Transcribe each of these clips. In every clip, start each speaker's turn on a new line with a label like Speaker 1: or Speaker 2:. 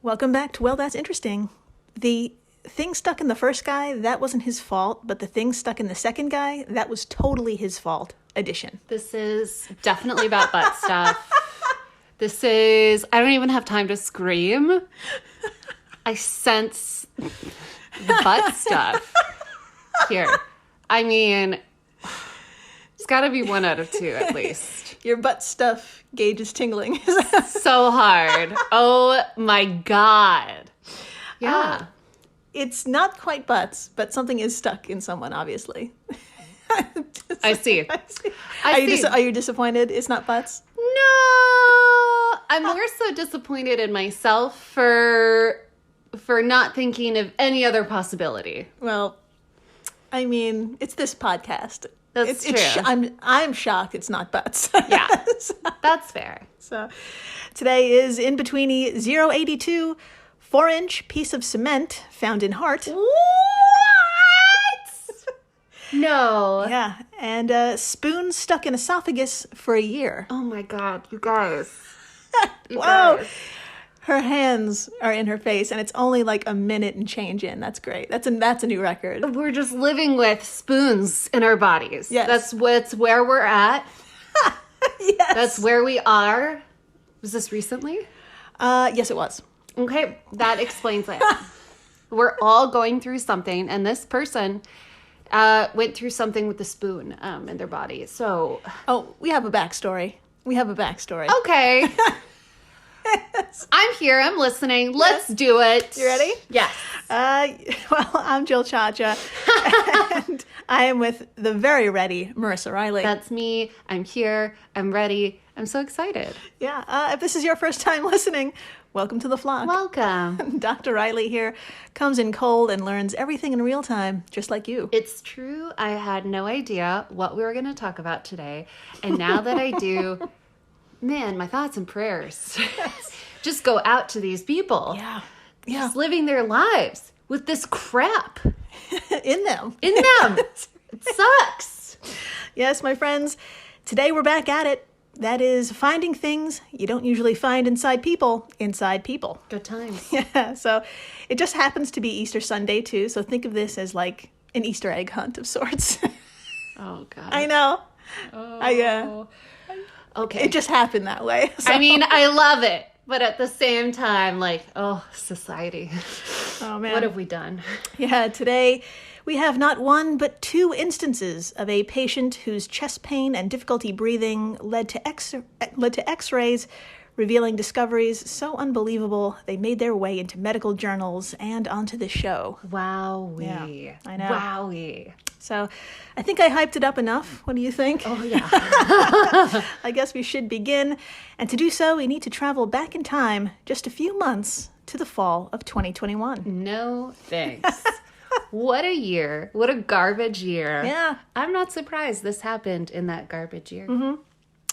Speaker 1: Welcome back to Well, That's Interesting. The thing stuck in the first guy, that wasn't his fault, but the thing stuck in the second guy, that was totally his fault. Edition.
Speaker 2: This is definitely about butt stuff. I don't even have time to scream. I sense the butt stuff here. I mean, it's got to be 1 out of 2 at least.
Speaker 1: Your butt stuff gauge is tingling.
Speaker 2: So hard. Oh my God. Yeah.
Speaker 1: It's not quite butts, but something is stuck in someone, obviously.
Speaker 2: I see.
Speaker 1: Are you disappointed it's not butts?
Speaker 2: No. I'm more so disappointed in myself for not thinking of any other possibility.
Speaker 1: Well, I mean, it's this podcast.
Speaker 2: That's true.
Speaker 1: I'm shocked it's not butts.
Speaker 2: Yeah, that's fair.
Speaker 1: So today is In-Betweeni 082, 4-inch piece of cement found in heart.
Speaker 2: What? No.
Speaker 1: Yeah, and spoon stuck in esophagus for a year.
Speaker 2: Oh my God, you guys.
Speaker 1: Whoa. Her hands are in her face, and it's only like a minute and change in. That's great. That's a new record.
Speaker 2: We're just living with spoons in our bodies.
Speaker 1: Yes.
Speaker 2: That's where we're at.
Speaker 1: Yes.
Speaker 2: That's where we are. Was this recently?
Speaker 1: Yes, it was.
Speaker 2: Okay, that explains it. We're all going through something, and this person went through something with the spoon in their body. So,
Speaker 1: we have a backstory.
Speaker 2: Okay. I'm here. I'm listening. Let's do it.
Speaker 1: You ready?
Speaker 2: Yes.
Speaker 1: Well, I'm Jill Chacha, and I am with the very ready Marissa Riley.
Speaker 2: That's me. I'm here. I'm ready. I'm so excited.
Speaker 1: Yeah. If this is your first time listening, welcome to the flock.
Speaker 2: Welcome.
Speaker 1: Dr. Riley here comes in cold and learns everything in real time, just like you.
Speaker 2: It's true. I had no idea what we were going to talk about today. And now that I do, man, my thoughts and prayers just go out to these people.
Speaker 1: Yeah.
Speaker 2: Just living their lives with this crap
Speaker 1: in them.
Speaker 2: It sucks.
Speaker 1: Yes, my friends. Today we're back at it. That is finding things you don't usually find inside people.
Speaker 2: Good times.
Speaker 1: Yeah, so it just happens to be Easter Sunday too, so think of this as like an Easter egg hunt of sorts.
Speaker 2: Oh, God.
Speaker 1: I know.
Speaker 2: Oh. Okay.
Speaker 1: It just happened that way. So.
Speaker 2: I mean, I love it, but at the same time, like, society.
Speaker 1: Oh, man.
Speaker 2: What have we done?
Speaker 1: Yeah, today we have not one but 2 instances of a patient whose chest pain and difficulty breathing led to X-rays, revealing discoveries so unbelievable they made their way into medical journals and onto the show.
Speaker 2: Wowee.
Speaker 1: Yeah, I know.
Speaker 2: Wowee.
Speaker 1: So I think I hyped it up enough. What do you think?
Speaker 2: Oh, yeah.
Speaker 1: I guess we should begin. And to do so, we need to travel back in time just a few months to the fall of 2021.
Speaker 2: No thanks. What a year. What a garbage year.
Speaker 1: Yeah.
Speaker 2: I'm not surprised this happened in that garbage year.
Speaker 1: Mm-hmm.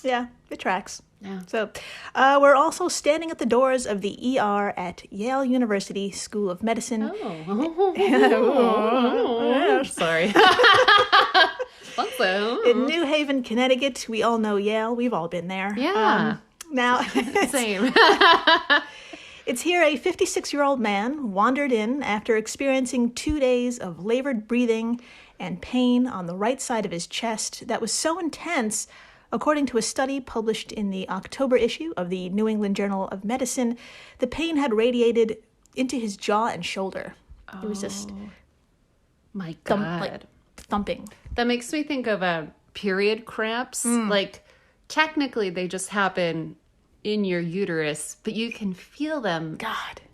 Speaker 1: Yeah, it tracks.
Speaker 2: Yeah.
Speaker 1: So we're also standing at the doors of the ER at Yale University School of Medicine.
Speaker 2: Oh. Sorry.
Speaker 1: In New Haven, Connecticut. We all know Yale. We've all been there.
Speaker 2: Yeah.
Speaker 1: Now,
Speaker 2: Same.
Speaker 1: It's here a 56-year-old man wandered in after experiencing 2 days of labored breathing and pain on the right side of his chest that was so intense, according to a study published in the October issue of the New England Journal of Medicine, the pain had radiated into his jaw and shoulder. It was just
Speaker 2: my God.
Speaker 1: Thumping.
Speaker 2: That makes me think of period cramps. Like, technically, they just happen in your uterus, but you can feel them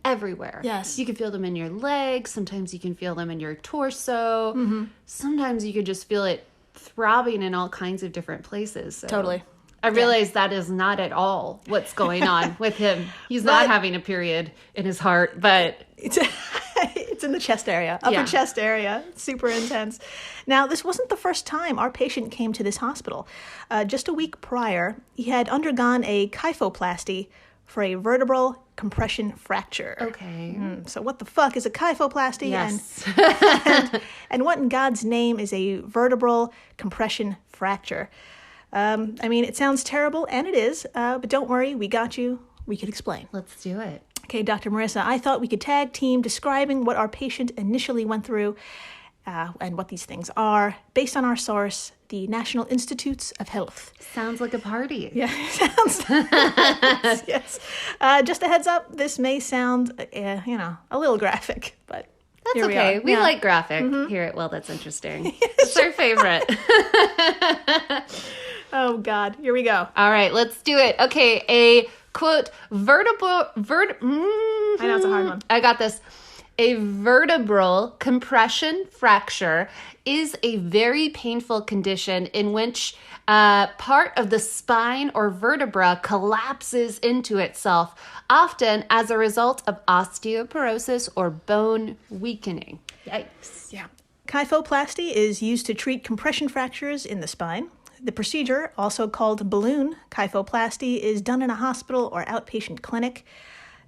Speaker 2: everywhere.
Speaker 1: Yes.
Speaker 2: You can feel them in your legs. Sometimes you can feel them in your torso. Mm-hmm. Sometimes you can just feel it throbbing in all kinds of different places. So
Speaker 1: Totally.
Speaker 2: I realize that is not at all what's going on with him. He's not having a period in his heart, but
Speaker 1: it's in the chest area, upper chest area. Super intense. Now, this wasn't the first time our patient came to this hospital. Just a week prior, he had undergone a kyphoplasty for a vertebral compression fracture.
Speaker 2: Okay.
Speaker 1: So what the fuck is a kyphoplasty?
Speaker 2: Yes.
Speaker 1: And what in God's name is a vertebral compression fracture? I mean, it sounds terrible, and it is, but don't worry, we got you. We can explain.
Speaker 2: Let's do it.
Speaker 1: Okay, Dr. Marissa, I thought we could tag team describing what our patient initially went through and what these things are, based on our source, the National Institutes of Health.
Speaker 2: Sounds like a party.
Speaker 1: Yeah, sounds. Yes. Just a heads up, this may sound, a little graphic, but
Speaker 2: That's
Speaker 1: here
Speaker 2: okay.
Speaker 1: we
Speaker 2: We like graphic here at Well, That's Interesting. It's our favorite.
Speaker 1: Oh, God. Here we go.
Speaker 2: All right, let's do it. Okay, a quote,
Speaker 1: I know it's a hard one.
Speaker 2: I got this. A vertebral compression fracture is a very painful condition in which part of the spine or vertebra collapses into itself, often as a result of osteoporosis or bone weakening. Yikes.
Speaker 1: Yeah. Kyphoplasty is used to treat compression fractures in the spine. The procedure, also called balloon kyphoplasty, is done in a hospital or outpatient clinic.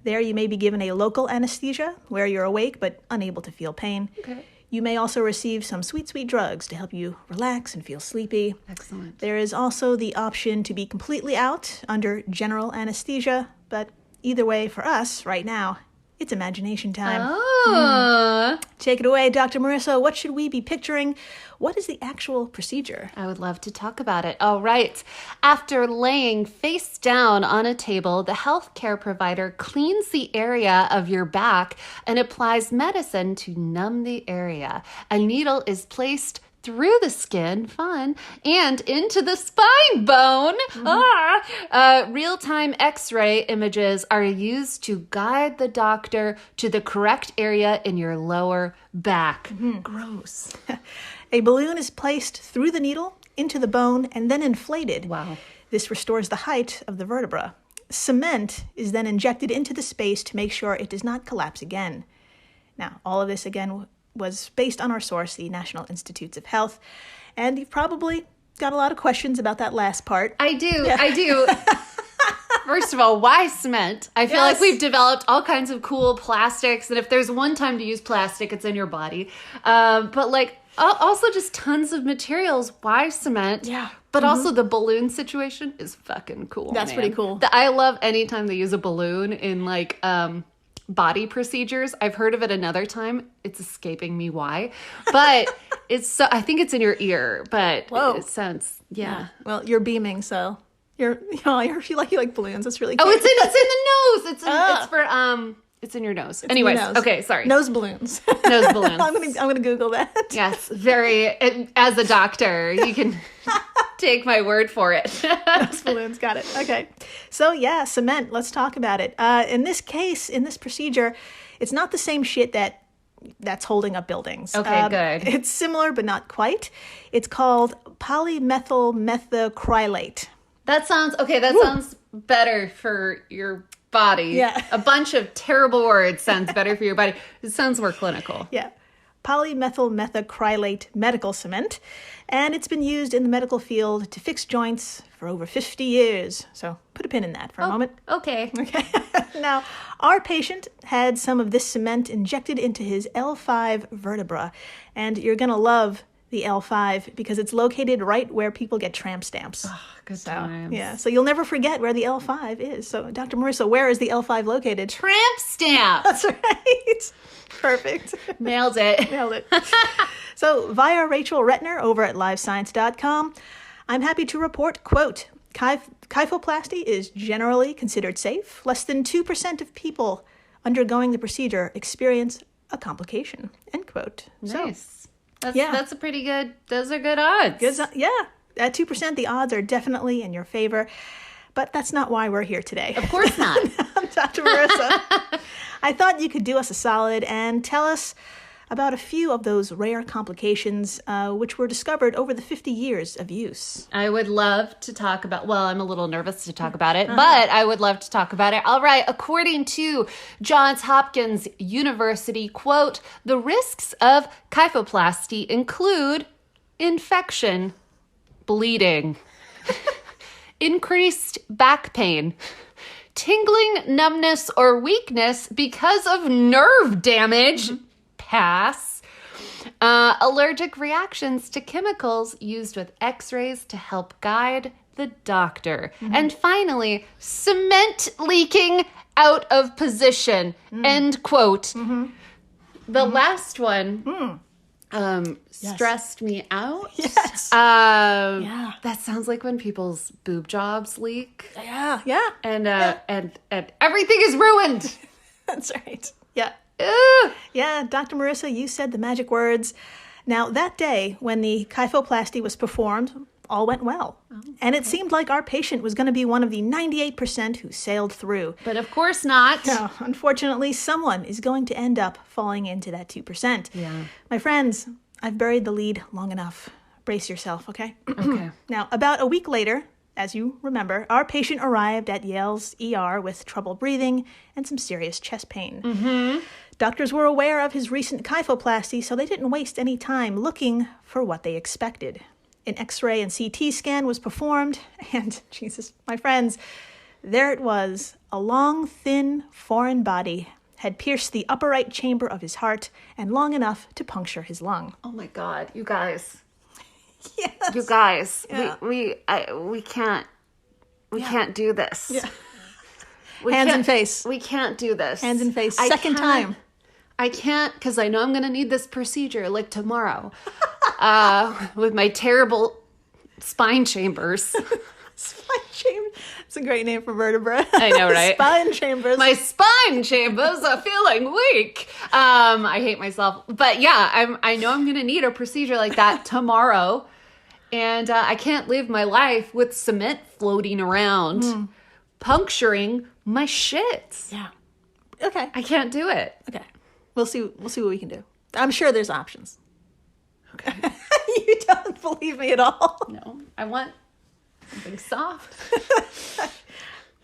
Speaker 1: There you may be given a local anesthesia where you're awake but unable to feel pain.
Speaker 2: Okay.
Speaker 1: You may also receive some sweet, sweet drugs to help you relax and feel sleepy.
Speaker 2: Excellent.
Speaker 1: There is also the option to be completely out under general anesthesia, but either way, for us right now, it's imagination time.
Speaker 2: Oh.
Speaker 1: Take it away, Dr. Marissa. What should we be picturing? What is the actual procedure?
Speaker 2: I would love to talk about it. All right. After laying face down on a table, the healthcare provider cleans the area of your back and applies medicine to numb the area. A needle is placed through the skin, fun, and into the spine bone. Real-time X-ray images are used to guide the doctor to the correct area in your lower back. Gross.
Speaker 1: A balloon is placed through the needle into the bone and then inflated.
Speaker 2: Wow.
Speaker 1: This restores the height of the vertebra. Cement is then injected into the space to make sure it does not collapse again. Now, all of this, again, was based on our source, the National Institutes of Health. And you've probably got a lot of questions about that last part.
Speaker 2: I do. First of all, why cement? I feel like we've developed all kinds of cool plastics, and if there's one time to use plastic, it's in your body. But like, also just tons of materials. Why cement?
Speaker 1: Yeah.
Speaker 2: But also the balloon situation is fucking cool.
Speaker 1: That's pretty cool.
Speaker 2: I love anytime they use a balloon in like body procedures. I've heard of it another time. It's escaping me why. But it's so, I think it's in your ear, but it sounds, yeah.
Speaker 1: Well, you're beaming, so you like balloons. That's really cute.
Speaker 2: Oh, it's in the nose. It's for it's in your nose. Anyways, okay, sorry.
Speaker 1: Nose balloons.
Speaker 2: Nose balloons.
Speaker 1: I'm gonna Google that.
Speaker 2: Yes, as a doctor, you can take my word for it.
Speaker 1: Nose balloons, got it. Okay. So yeah, cement. Let's talk about it. In this case, in this procedure, it's not the same shit that's holding up buildings.
Speaker 2: Okay, good.
Speaker 1: It's similar, but not quite. It's called polymethyl methacrylate.
Speaker 2: That sounds better for your body.
Speaker 1: Yeah.
Speaker 2: A bunch of terrible words sounds better for your body. It sounds more clinical.
Speaker 1: Yeah. Polymethyl methacrylate medical cement. And it's been used in the medical field to fix joints for over 50 years. So put a pin in that for a moment.
Speaker 2: Okay.
Speaker 1: Okay. Now, our patient had some of this cement injected into his L5 vertebra. And you're going to love the L5 because it's located right where people get tramp stamps.
Speaker 2: Oh, good times.
Speaker 1: Yeah, so you'll never forget where the L5 is. So, Dr. Marissa, where is the L5 located?
Speaker 2: Tramp stamp.
Speaker 1: That's right. Perfect.
Speaker 2: Nailed it.
Speaker 1: Nailed it. So, via Rachel Retner over at livescience.com, I'm happy to report, quote, kyphoplasty is generally considered safe. Less than 2% of people undergoing the procedure experience a complication, end quote.
Speaker 2: Nice.
Speaker 1: So,
Speaker 2: That's a pretty good, those are good odds.
Speaker 1: Yeah. At 2%, the odds are definitely in your favor. But that's not why we're here today.
Speaker 2: Of course not.
Speaker 1: Dr. Marissa, I thought you could do us a solid and tell us about a few of those rare complications which were discovered over the 50 years of use.
Speaker 2: I would love to talk about, well, I'm a little nervous to talk about it, but I would love to talk about it. All right, according to Johns Hopkins University, quote, the risks of kyphoplasty include infection, bleeding, increased back pain, tingling, numbness, or weakness because of nerve damage, pass, allergic reactions to chemicals used with x-rays to help guide the doctor. And finally, cement leaking out of position. End quote. The last one stressed me out.
Speaker 1: Yes.
Speaker 2: That sounds like when people's boob jobs leak.
Speaker 1: Yeah.
Speaker 2: And everything is ruined.
Speaker 1: That's right. Yeah.
Speaker 2: Ugh.
Speaker 1: Yeah, Dr. Marissa, you said the magic words. Now, that day when the kyphoplasty was performed, all went well. And it seemed like our patient was going to be one of the 98% who sailed through.
Speaker 2: But of course not.
Speaker 1: No, unfortunately, someone is going to end up falling into that 2%.
Speaker 2: Yeah.
Speaker 1: My friends, I've buried the lead long enough. Brace yourself, okay?
Speaker 2: Okay.
Speaker 1: Now, about a week later, as you remember, our patient arrived at Yale's ER with trouble breathing and some serious chest pain. Doctors were aware of his recent kyphoplasty, so they didn't waste any time looking for what they expected. An X-ray and CT scan was performed, and, Jesus, my friends, there it was. A long, thin, foreign body had pierced the upper right chamber of his heart and long enough to puncture his lung.
Speaker 2: Oh my God, you guys.
Speaker 1: Yes.
Speaker 2: You guys,
Speaker 1: Yeah.
Speaker 2: we can't do this.
Speaker 1: Yeah.
Speaker 2: We
Speaker 1: Hands
Speaker 2: can't-
Speaker 1: and face.
Speaker 2: We can't do this.
Speaker 1: Hands and face.
Speaker 2: I
Speaker 1: Second
Speaker 2: can't-
Speaker 1: time.
Speaker 2: I can't, because I know I'm going to need this procedure like tomorrow with my terrible spine chambers.
Speaker 1: Spine chamber. It's a great name for vertebra.
Speaker 2: I know, right?
Speaker 1: Spine chambers.
Speaker 2: My spine chambers are feeling weak. I hate myself. But yeah, I know I'm going to need a procedure like that tomorrow. And I can't live my life with cement floating around, puncturing my shits.
Speaker 1: Yeah. Okay.
Speaker 2: I can't do it.
Speaker 1: Okay. We'll see what we can do. I'm sure there's options. Okay. You don't believe me at all.
Speaker 2: No, I want something soft.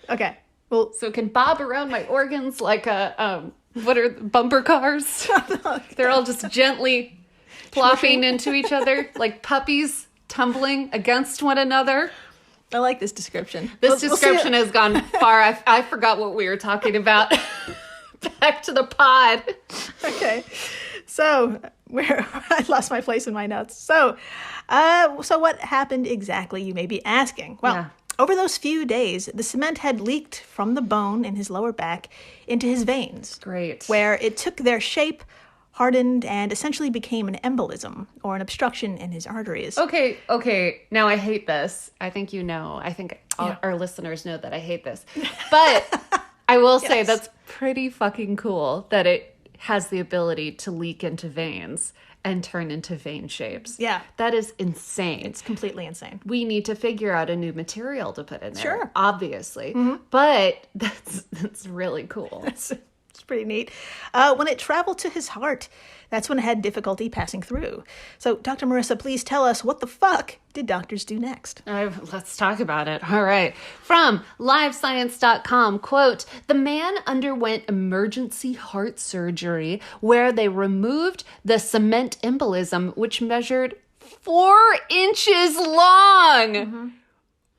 Speaker 1: Okay. Well,
Speaker 2: So it can bob around my organs like what are the bumper cars? They're all just gently plopping into each other like puppies tumbling against one another.
Speaker 1: I like this description.
Speaker 2: This
Speaker 1: We'll see
Speaker 2: description
Speaker 1: it.
Speaker 2: has gone far. I forgot what we were talking about. Back to the pod.
Speaker 1: Okay. So, I lost my place in my notes. So what happened exactly, you may be asking? Well,
Speaker 2: Yeah.
Speaker 1: over those few days, the cement had leaked from the bone in his lower back into his veins.
Speaker 2: Great.
Speaker 1: Where it took their shape, hardened, and essentially became an embolism, or an obstruction in his arteries.
Speaker 2: Okay. Now I hate this. I think you know. I think
Speaker 1: Yeah.
Speaker 2: our listeners know that I hate this. But I will say
Speaker 1: Yes.
Speaker 2: that's pretty fucking cool that it has the ability to leak into veins and turn into vein shapes.
Speaker 1: Yeah.
Speaker 2: That is insane.
Speaker 1: It's completely insane.
Speaker 2: We need to figure out a new material to put in there.
Speaker 1: Sure.
Speaker 2: Obviously. But that's really cool.
Speaker 1: It's pretty neat. When it traveled to his heart, that's when it had difficulty passing through. So, Dr. Marissa, please tell us, what the fuck did doctors do next?
Speaker 2: Let's talk about it. All right. From livescience.com, quote, the man underwent emergency heart surgery where they removed the cement embolism, which measured 4 inches long.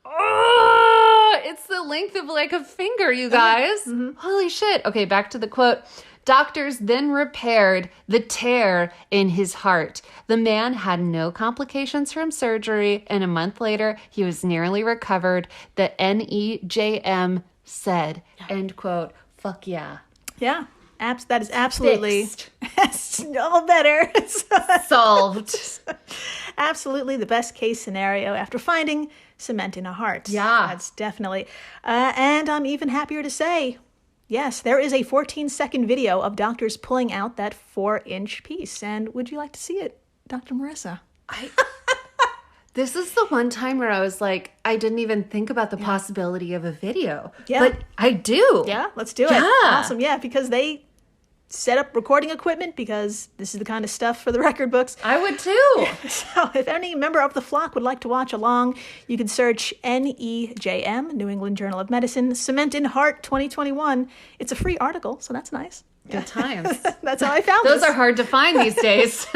Speaker 2: Oh, it's the length of like a finger, you guys. Holy shit. Okay, back to the quote. Doctors then repaired the tear in his heart. The man had no complications from surgery, and a month later, he was nearly recovered. The NEJM said, end quote, fuck yeah.
Speaker 1: Yeah, that is absolutely
Speaker 2: Fixed.
Speaker 1: all better.
Speaker 2: Solved.
Speaker 1: Absolutely the best case scenario after finding cement in a heart.
Speaker 2: Yeah.
Speaker 1: That's definitely. And I'm even happier to say, yes, there is a 14-second video of doctors pulling out that 4-inch piece. And would you like to see it, Dr. Marissa?
Speaker 2: This is the one time where I was like, I didn't even think about the possibility of a video.
Speaker 1: Yeah.
Speaker 2: But I do.
Speaker 1: Yeah, let's do it.
Speaker 2: Yeah.
Speaker 1: Awesome. Yeah, because they set up recording equipment because this is the kind of stuff for the record books.
Speaker 2: I would too.
Speaker 1: So if any member of the flock would like to watch along, you can search NEJM, New England Journal of Medicine, Cement in Heart 2021. It's a free article, so that's nice.
Speaker 2: Good times.
Speaker 1: That's how I found
Speaker 2: Those
Speaker 1: this.
Speaker 2: are hard to find these days.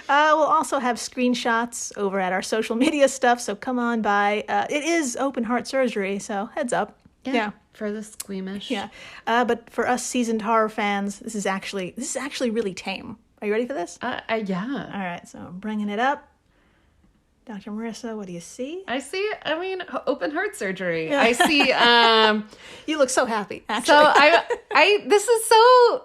Speaker 1: We'll also have screenshots over at our social media stuff, so come on by. It is open heart surgery, so heads up. Yeah.
Speaker 2: For the squeamish.
Speaker 1: Yeah. But for us seasoned horror fans, this is actually really tame. Are you ready for this?
Speaker 2: Yeah.
Speaker 1: All right, so I'm bringing it up. Dr. Marissa, what do you see?
Speaker 2: I see, open heart surgery. I see,
Speaker 1: You look so happy, actually.
Speaker 2: so this is so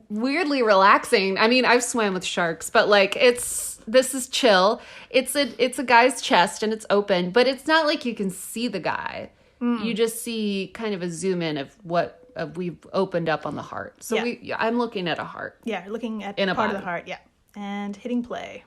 Speaker 2: weirdly relaxing. I mean, I've swam with sharks, but like this is chill. It's a guy's chest and it's open, but it's not like you can see the guy. You just see kind of a zoom in of what we've opened up on the heart. So I'm looking at a heart.
Speaker 1: Yeah, looking at
Speaker 2: in a
Speaker 1: part
Speaker 2: body.
Speaker 1: of the heart. Yeah, and hitting play.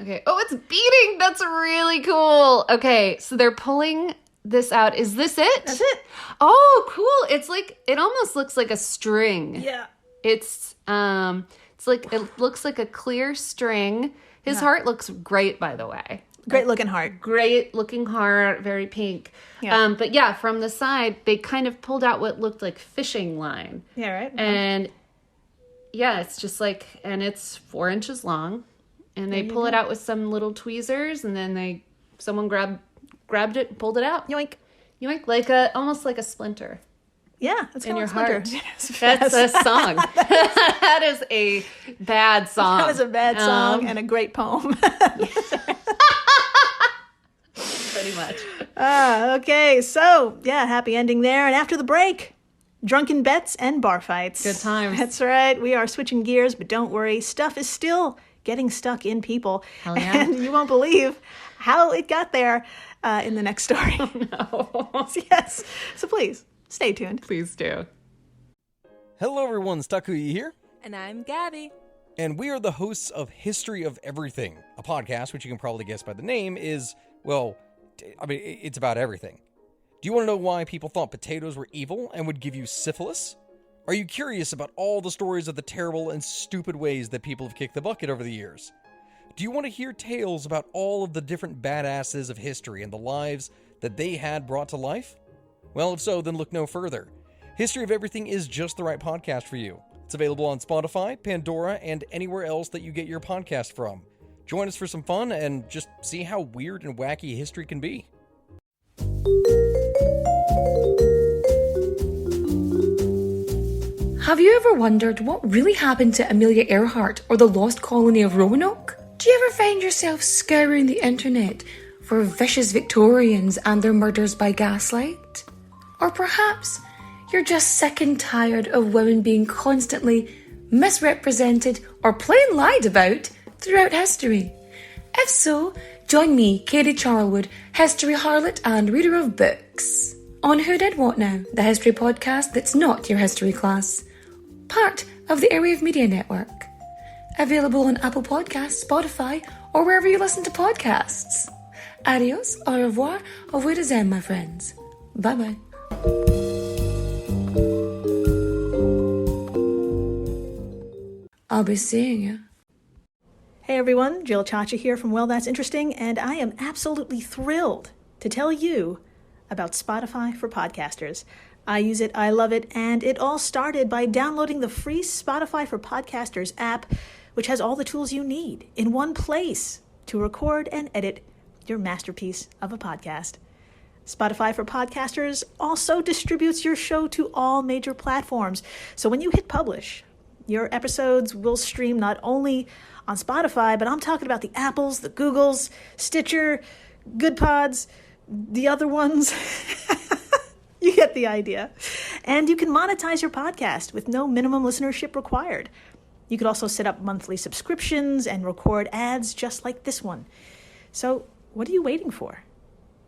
Speaker 2: Okay. Oh, it's beating. That's really cool. Okay, so they're pulling this out. Is this it?
Speaker 1: That's it.
Speaker 2: Oh, cool. It's like, it almost looks like a string.
Speaker 1: Yeah.
Speaker 2: It's like, it looks like a clear string. His heart looks great, by the way.
Speaker 1: Great looking heart.
Speaker 2: Great looking heart, very pink.
Speaker 1: Yeah.
Speaker 2: But yeah, from the side, they kind of pulled out what looked like fishing line.
Speaker 1: Yeah, right?
Speaker 2: And yeah, it's just like, and it's 4 inches long. And they pull it out with some little tweezers, and then someone grabbed it and pulled it out.
Speaker 1: Yoink.
Speaker 2: Yoink, almost like a splinter.
Speaker 1: Yeah, that's
Speaker 2: In
Speaker 1: kind
Speaker 2: your
Speaker 1: of Splinter.
Speaker 2: heart. That's a song. That is a bad song.
Speaker 1: That is a bad song and a great poem.
Speaker 2: Pretty much.
Speaker 1: Okay, so yeah, happy ending there. And after the break, drunken bets and bar fights.
Speaker 2: Good times.
Speaker 1: That's right. We are switching gears, but don't worry. Stuff is still getting stuck in people.
Speaker 2: Hell yeah.
Speaker 1: And you won't believe how it got there in the next story.
Speaker 2: Oh, no.
Speaker 1: Yes. So please, stay tuned.
Speaker 2: Please do.
Speaker 3: Hello everyone, Stakuyi here.
Speaker 4: And I'm Gabby.
Speaker 3: And we are the hosts of History of Everything, a podcast which you can probably guess by the name is, well, it's about everything. Do you want to know why people thought potatoes were evil and would give you syphilis? Are you curious about all the stories of the terrible and stupid ways that people have kicked the bucket over the years? Do you want to hear tales about all of the different badasses of history and the lives that they had brought to life? Well, if so, then look no further. History of Everything is just the right podcast for you. It's available on Spotify, Pandora, and anywhere else that you get your podcast from. Join us for some fun and just see how weird and wacky history can be.
Speaker 4: Have you ever wondered what really happened to Amelia Earhart or the lost colony of Roanoke? Do you ever find yourself scouring the internet for vicious Victorians and their murders by gaslight? Or perhaps you're just sick and tired of women being constantly misrepresented or plain lied about throughout history? If so, join me, Katie Charlwood, history harlot and reader of books, on Who Did What Now, the history podcast that's not your history class. Part of the Airwave Media Network. Available on Apple Podcasts, Spotify, or wherever you listen to podcasts. Adios, au revoir, au revoir, my friends. Bye-bye. I'll be seeing you.
Speaker 1: Hey everyone, Jill Chacha here from Well, That's Interesting, and I am absolutely thrilled to tell you about Spotify for podcasters. I use it, I love it, and it all started by downloading the free Spotify for Podcasters app, which has all the tools you need in one place to record and edit your masterpiece of a podcast. Spotify for Podcasters also distributes your show to all major platforms. So when you hit publish, your episodes will stream not only on Spotify, but I'm talking about the Apples, the Googles, Stitcher, Good Pods, the other ones. You get the idea. And you can monetize your podcast with no minimum listenership required. You could also set up monthly subscriptions and record ads just like this one. So what are you waiting for?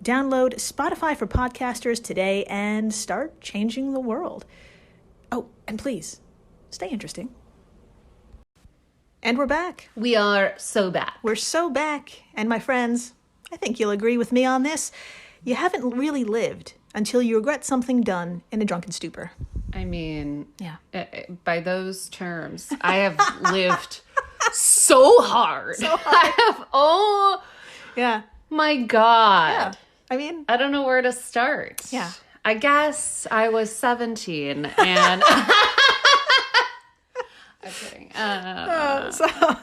Speaker 1: Download Spotify for Podcasters today and start changing the world. Oh, and please, stay interesting. And we're back.
Speaker 2: We are so back.
Speaker 1: We're so back. And my friends, I think you'll agree with me on this. You haven't really lived until you regret something done in a drunken stupor.
Speaker 2: I mean,
Speaker 1: Yeah.
Speaker 2: By those terms, I have lived so hard. I have, oh
Speaker 1: Yeah.
Speaker 2: my God.
Speaker 1: Yeah. I mean,
Speaker 2: I don't know where to start.
Speaker 1: Yeah.
Speaker 2: I guess I was 17 and... I'm kidding.
Speaker 1: so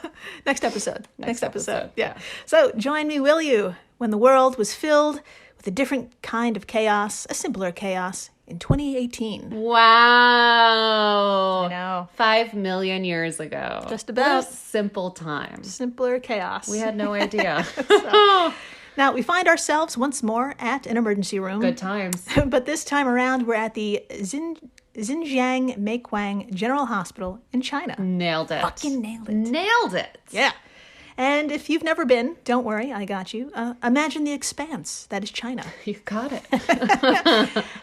Speaker 1: next episode. Next episode.
Speaker 2: episode,
Speaker 1: Yeah. So join me, will you, when the world was filled with a different kind of chaos, a simpler chaos, in 2018.
Speaker 2: Wow.
Speaker 1: I know.
Speaker 2: 5 million years ago.
Speaker 1: Just about.
Speaker 2: What a simple time.
Speaker 1: Simpler chaos.
Speaker 2: We had no idea.
Speaker 1: Now, we find ourselves once more at an emergency room.
Speaker 2: Good times.
Speaker 1: But this time around, we're at the Xinjiang Meikuang General Hospital in China.
Speaker 2: Nailed it.
Speaker 1: Fucking nailed it.
Speaker 2: Nailed it.
Speaker 1: Yeah. And if you've never been, don't worry, I got you. Imagine the expanse that is China.
Speaker 2: You got it.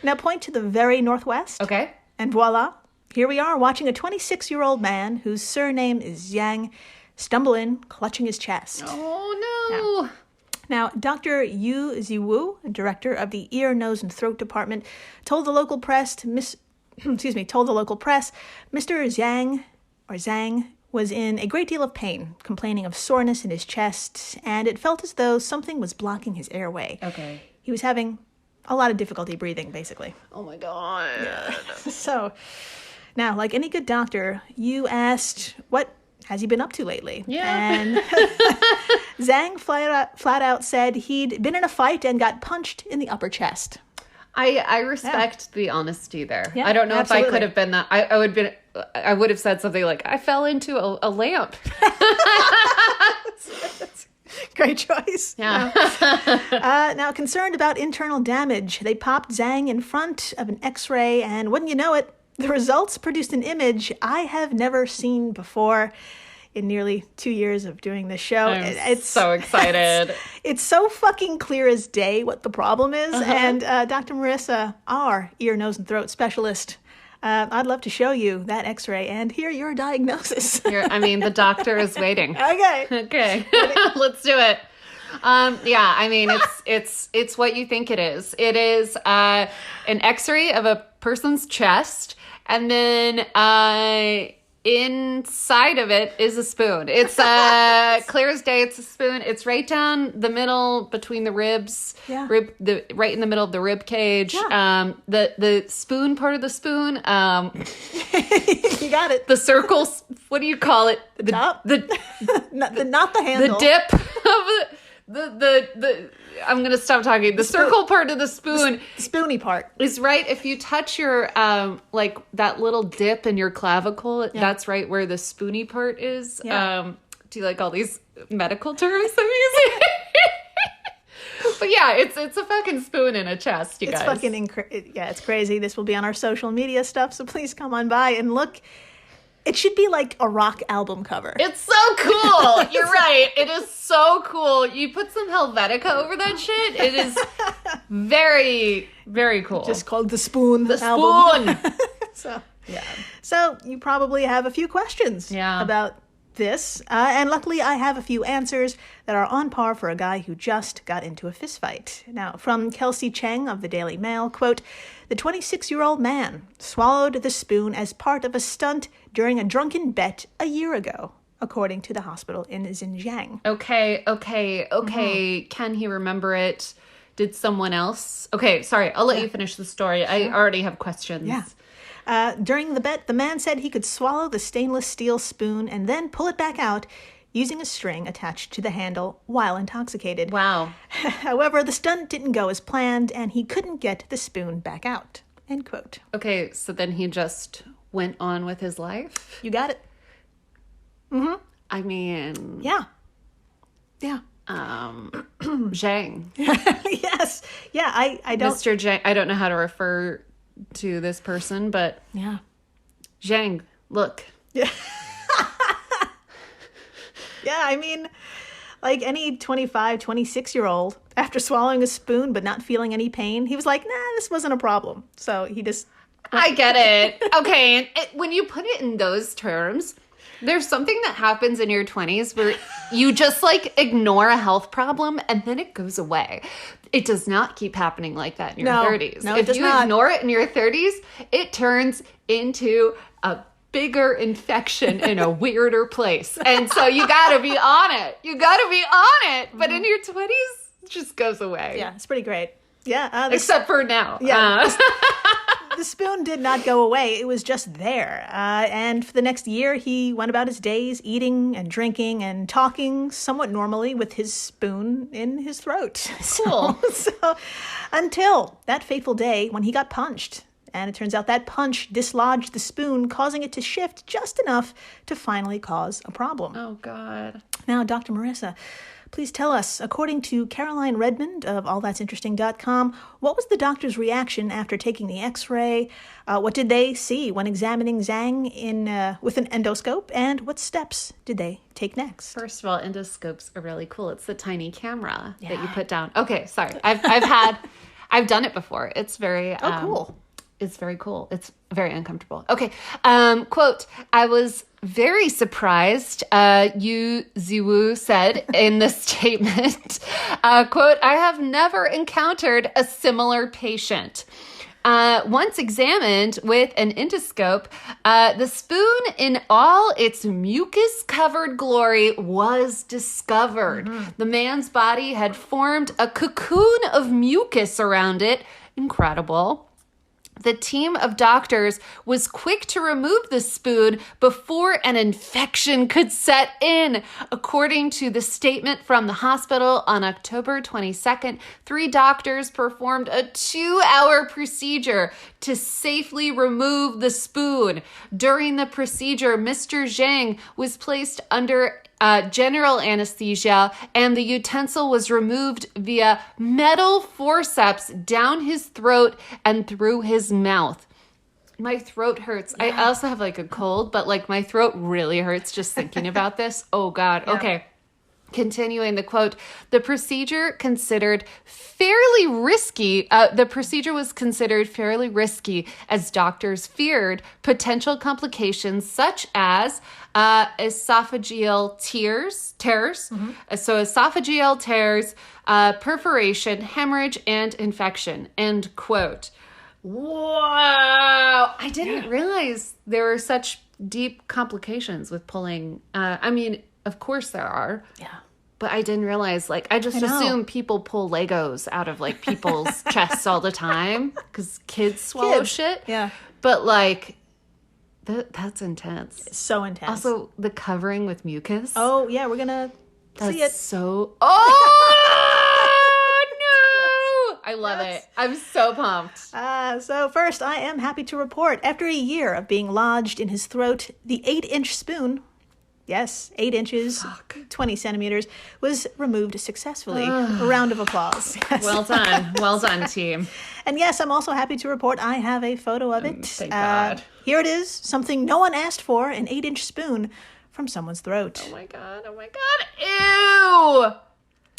Speaker 1: Now point to the very northwest.
Speaker 2: Okay.
Speaker 1: And voila, here we are watching a 26-year-old man whose surname is Yang stumble in, clutching his chest.
Speaker 2: Oh, no.
Speaker 1: Now, Dr. Yu Ziwu, director of the Ear, Nose, and Throat Department, told the local press, Mr. Zhang was in a great deal of pain, complaining of soreness in his chest, and it felt as though something was blocking his airway.
Speaker 2: Okay.
Speaker 1: He was having a lot of difficulty breathing, basically.
Speaker 2: Oh, my God.
Speaker 1: So, now, like any good doctor, you asked, what has he been up to lately?
Speaker 2: Yeah.
Speaker 1: And Zhang flat out said he'd been in a fight and got punched in the upper chest.
Speaker 2: I respect the honesty there.
Speaker 1: Yeah,
Speaker 2: I don't know
Speaker 1: absolutely.
Speaker 2: if I could have been that. I would have said something like, I fell into a lamp.
Speaker 1: Great choice.
Speaker 2: Yeah.
Speaker 1: Now, concerned about internal damage, they popped Zhang in front of an x-ray, and wouldn't you know it, the results produced an image I have never seen before in nearly 2 years of doing this show.
Speaker 2: It's so excited.
Speaker 1: It's so fucking clear as day what the problem is. And Dr. Marissa, our ear, nose, and throat specialist, I'd love to show you that x-ray and hear your diagnosis.
Speaker 2: The doctor is waiting.
Speaker 1: Okay.
Speaker 2: Okay. Let's do it. Yeah, I mean, it's what you think it is. It is an x-ray of a person's chest, and then inside of it is a spoon. It's clear as day. It's a spoon. It's right down the middle between the ribs.
Speaker 1: Yeah.
Speaker 2: Right in the middle of the rib cage.
Speaker 1: Yeah.
Speaker 2: The spoon part of the spoon.
Speaker 1: You got it.
Speaker 2: The circles. What do you call it?
Speaker 1: The top? not the handle.
Speaker 2: The dip of the I'm gonna stop talking. The circle part of the spoon,
Speaker 1: the spoony part,
Speaker 2: is right. If you touch your like that little dip in your clavicle, that's right where the spoony part is.
Speaker 1: Yeah.
Speaker 2: Do you like all these medical terms I'm using? But yeah, it's a fucking spoon in a chest, you guys.
Speaker 1: It's fucking it's crazy. This will be on our social media stuff, so please come on by and look. It should be like a rock album cover.
Speaker 2: It's so cool. You're right. It is so cool. You put some Helvetica over that shit. It is very, very cool.
Speaker 1: Just called The Spoon.
Speaker 2: The
Speaker 1: album.
Speaker 2: Spoon.
Speaker 1: So you probably have a few questions about this. And luckily I have a few answers that are on par for a guy who just got into a fistfight. Now, from Kelsey Cheng of the Daily Mail, quote, the 26-year-old man swallowed the spoon as part of a stunt during a drunken bet a year ago, according to the hospital in Xinjiang.
Speaker 2: Okay. Mm-hmm. Can he remember it? Did someone else? Okay, sorry. I'll let you finish the story. Sure. I already have questions.
Speaker 1: Yeah. During the bet, the man said he could swallow the stainless steel spoon and then pull it back out using a string attached to the handle while intoxicated.
Speaker 2: Wow.
Speaker 1: However, the stunt didn't go as planned, and he couldn't get the spoon back out. End quote.
Speaker 2: Okay, so then he just went on with his life?
Speaker 1: You got it. Mm-hmm.
Speaker 2: I mean...
Speaker 1: Yeah.
Speaker 2: Zhang.
Speaker 1: Yes. Yeah, I don't...
Speaker 2: Mr. Zhang. I don't know how to refer to this person, but...
Speaker 1: Yeah.
Speaker 2: Zhang, look.
Speaker 1: Yeah. Yeah, I mean, like any 25, 26-year-old, after swallowing a spoon but not feeling any pain, he was like, nah, this wasn't a problem. So he just...
Speaker 2: I get it. Okay, and when you put it in those terms, there's something that happens in your 20s where you just, like, ignore a health problem and then it goes away. It does not keep happening like that in your 30s.
Speaker 1: No, it does not.
Speaker 2: If you ignore it in your 30s, it turns into a bigger infection in a weirder place. And so you gotta be on it. But in your 20s, it just goes away.
Speaker 1: Yeah, it's pretty great. Yeah.
Speaker 2: Except for now.
Speaker 1: Yeah. The spoon did not go away. It was just there. And for the next year, he went about his days eating and drinking and talking somewhat normally with his spoon in his throat.
Speaker 2: Cool.
Speaker 1: So until that fateful day when he got punched. And it turns out that punch dislodged the spoon, causing it to shift just enough to finally cause a problem.
Speaker 2: Oh, God.
Speaker 1: Now, Dr. Marissa, Please tell us, according to Caroline Redmond of allthatsinteresting.com, what was the doctor's reaction after taking the x-ray? What did they see when examining Zhang with an endoscope? And what steps did they take next?
Speaker 2: First of all, endoscopes are really cool. It's the tiny camera that you put down. Okay, sorry. I've done it before. It's very
Speaker 1: cool.
Speaker 2: It's very cool. It's very uncomfortable. Okay. Quote, I was very surprised, Yu Ziwu said in the statement. Quote, I have never encountered a similar patient. Once examined with an endoscope, the spoon in all its mucus-covered glory was discovered. Mm-hmm. The man's body had formed a cocoon of mucus around it. Incredible. The team of doctors was quick to remove the spoon before an infection could set in. According to the statement from the hospital on October 22nd, 3 doctors performed a 2-hour procedure to safely remove the spoon. During the procedure, Mr. Zhang was placed under general anesthesia, and the utensil was removed via metal forceps down his throat and through his mouth. My throat hurts. Yeah. I also have like a cold, but like my throat really hurts just thinking about this. Oh God. Yeah. Okay. Continuing the quote, the procedure was considered fairly risky as doctors feared potential complications such as esophageal tears. Mm-hmm. So esophageal tears, perforation, hemorrhage, and infection, end quote. Wow. I didn't realize there were such deep complications with pulling. I mean, of course there are. Yeah. But I didn't realize, like, I just assume people pull Legos out of, like, people's chests all the time because kids swallow shit.
Speaker 1: Yeah.
Speaker 2: But, like, that's intense.
Speaker 1: It's so intense.
Speaker 2: Also, the covering with mucus.
Speaker 1: Oh, yeah, we're going to see it.
Speaker 2: So... Oh, no! I love it. I'm so pumped.
Speaker 1: So first, I am happy to report, after a year of being lodged in his throat, the 8-inch spoon... Yes, 8 inches, 20 centimeters, was removed successfully. A round of applause. Yes.
Speaker 2: Well done. Well done, team.
Speaker 1: And yes, I'm also happy to report I have a photo of it.
Speaker 2: Thank God.
Speaker 1: Here it is, something no one asked for, an 8-inch spoon from someone's throat.
Speaker 2: Oh my God. Oh my God.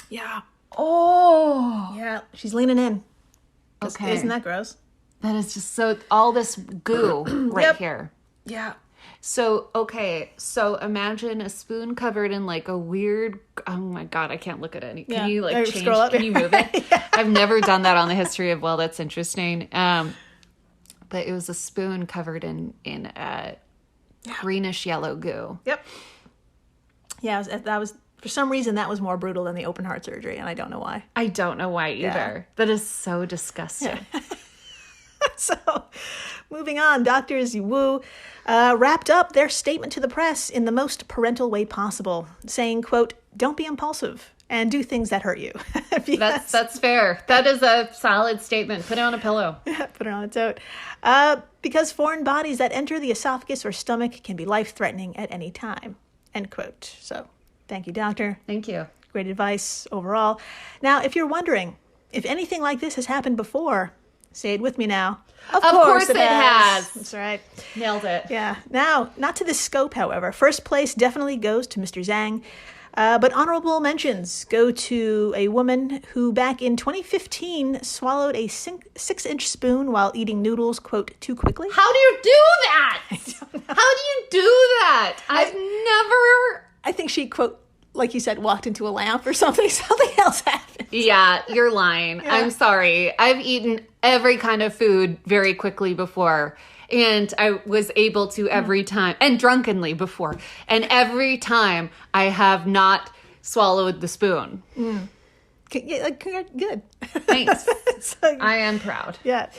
Speaker 2: Ew.
Speaker 1: Yeah.
Speaker 2: Oh.
Speaker 1: Yeah, she's leaning in.
Speaker 2: Okay.
Speaker 1: Isn't that gross?
Speaker 2: That is just so, all this goo right here.
Speaker 1: Yeah.
Speaker 2: So, okay, so imagine a spoon covered in like a weird, oh my God, I can't look at any. Can you like change,
Speaker 1: scroll up?
Speaker 2: Can you move it? Yeah. I've never done that on the history of, well, that's interesting. But it was a spoon covered in greenish yellow goo.
Speaker 1: Yep. Yeah, that was, for some reason, that was more brutal than the open heart surgery, and I don't know why.
Speaker 2: I don't know why either.
Speaker 1: Yeah.
Speaker 2: That is so disgusting.
Speaker 1: Yeah. So, moving on, Doctors Wu wrapped up their statement to the press in the most parental way possible, saying, quote, don't be impulsive and do things that hurt you.
Speaker 2: That's fair. That is a solid statement. Put it on a pillow.
Speaker 1: Put it on a tote. Because foreign bodies that enter the esophagus or stomach can be life-threatening at any time, end quote. So, thank you, doctor.
Speaker 2: Thank you.
Speaker 1: Great advice overall. Now, if you're wondering if anything like this has happened before, say it with me now.
Speaker 2: Of course it has.
Speaker 1: That's right.
Speaker 2: Nailed it.
Speaker 1: Yeah. Now, not to this scope, however. First place definitely goes to Mr. Zhang. But honorable mentions go to a woman who back in 2015 swallowed a 6-inch spoon while eating noodles, quote, too quickly.
Speaker 2: How do you do that? I don't know. How do you do that? I've never...
Speaker 1: I think she, quote, like you said, walked into a lamp or something. Something else happened.
Speaker 2: Yeah, you're lying. Yeah. I'm sorry. I've eaten every kind of food very quickly before. And I was able to every time, and drunkenly before. And every time I have not swallowed the spoon.
Speaker 1: Good.
Speaker 2: Thanks. So, I am proud.
Speaker 1: Yeah.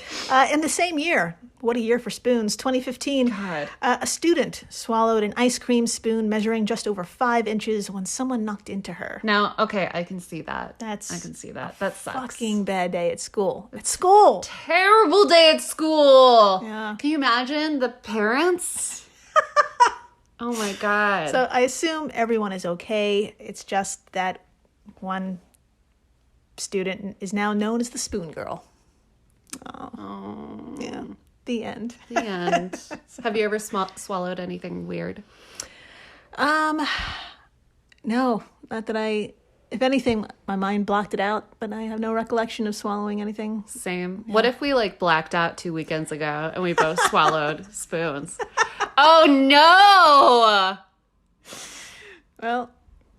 Speaker 1: In the same year, what a year for spoons, 2015,
Speaker 2: God.
Speaker 1: A student swallowed an ice cream spoon measuring just over 5 inches when someone knocked into her.
Speaker 2: Now, okay, I can see that. I can see that. That sucks.
Speaker 1: Fucking bad day at school. At school.
Speaker 2: Terrible day at school.
Speaker 1: Yeah.
Speaker 2: Can you imagine the parents? Oh my God.
Speaker 1: So I assume everyone is okay. It's just that One student is now known as the Spoon Girl. Oh. Yeah. The end.
Speaker 2: The end. Have you ever swallowed anything weird?
Speaker 1: No, not that if anything, my mind blocked it out, but I have no recollection of swallowing anything.
Speaker 2: Same. Yeah. What if we like blacked out 2 weekends ago and we both swallowed spoons? Oh no!
Speaker 1: Well,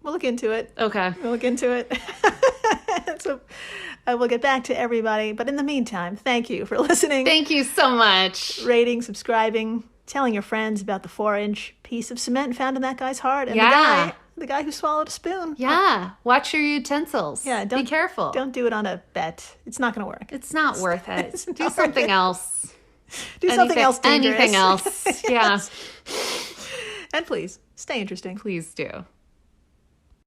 Speaker 1: we'll look into it.
Speaker 2: Okay.
Speaker 1: We'll look into it. So I will get back to everybody. But in the meantime, thank you for listening.
Speaker 2: Thank you so much.
Speaker 1: Rating, subscribing, telling your friends about the 4-inch piece of cement found in that guy's heart. And the guy who swallowed a spoon.
Speaker 2: Yeah. Watch your utensils.
Speaker 1: Yeah.
Speaker 2: Be careful.
Speaker 1: Don't do it on a bet. It's not going to work.
Speaker 2: It's not worth it. Do something else.
Speaker 1: Something else dangerous.
Speaker 2: Anything else. Yeah.
Speaker 1: And please, stay interesting.
Speaker 2: Please do.